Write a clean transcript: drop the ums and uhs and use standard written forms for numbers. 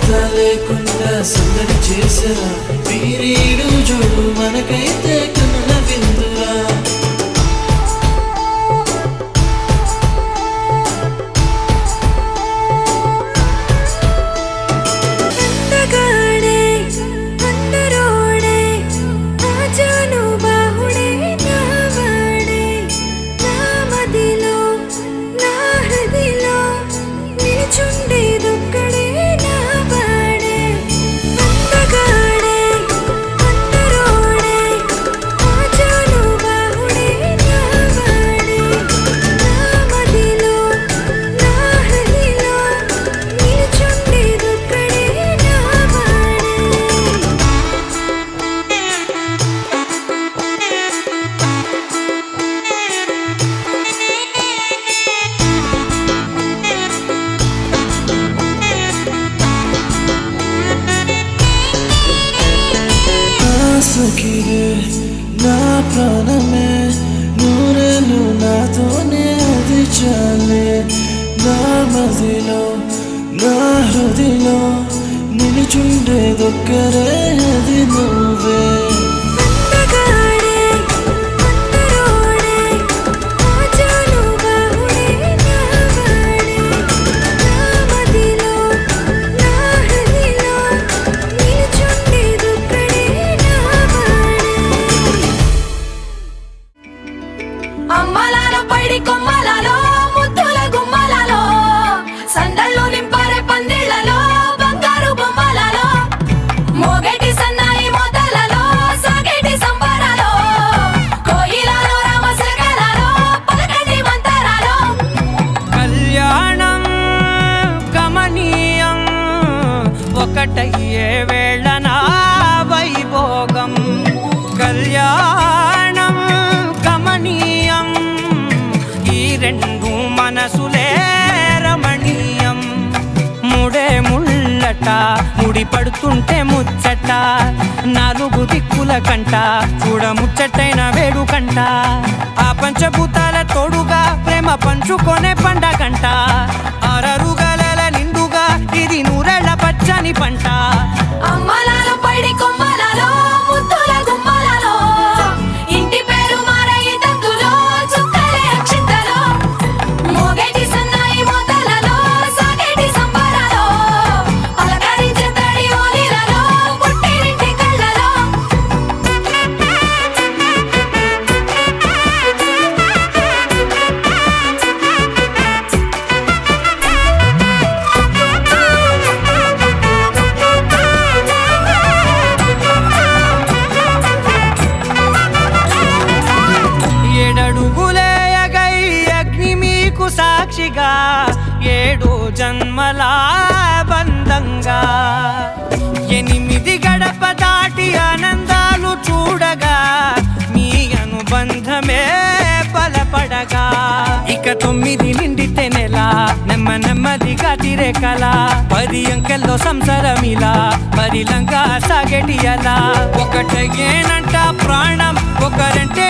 కొరత లేకుండా సందడి చేసరా వీరీడు జోడు మనకైతే కనుల విందురా సఖిరే నా ప్రాణమే నూరేళ్ళు నాతోనే అది చాలే నా మదిలో నా హృదిలో నిలుచుండేదొక్కరే అది నువ్వే అమ్మలాలో పైడి కొమ్మలలో ముద్దుల గుమ్మలలో సందళ్ళు నింపారే పందిళ్లలో బంగారు బొమ్మలలో మోగేటి సన్నాయి మోతలలో సాగేటి సంబరాలో కోయిలలో రామశకలలో పలకటి మంతరాలో కళ్యాణం గమనీయం ఒకటయ్యే వేళ నా వైభోగం కళ్యాణం గమనీయం ఈ రెండు మనసులే రమణీయం ముడే ముళ్ళట ముడి పడుతుంటే ముచ్చట నాలుగు దిక్కుల కంట చూడ ముచ్చటైన వేడుకంట ఆ పంచభూతాల తోడుగా ప్రేమ పంచుకొనే పండగంట ఆరరుగల నిండుగా ఇది నూరెళ్ళ పచ్చని పంట అమ్మలాలో పైడి కొమ్మలలో ముద్దుల గుమ్మలలో ఇంటి పేరు మారయి తందులో చుక్కలే అక్షింతలో మోగేటి సన్నాయి మోతలలో సాగేటి సంబరాలో పలకరించే తడి ఓలిలలో పుట్టినింటి కళ్ళలో ఏడడుగులేయగై అగ్ని మీకు సాక్షిగా ఏడు జన్మల బంధంగా ఎనిమిది గడప దాటి ఆనందాలు చూడగా మీ అనుబంధమే బలపడగా ఇక 9 నిండితే నెల నెమ్మదిగా తిరే కల 10 అంకెల్లో సంసారమిలా పరిలంగా సాగేటి అలా ఒకటేనంట ప్రాణం ఒకరంటే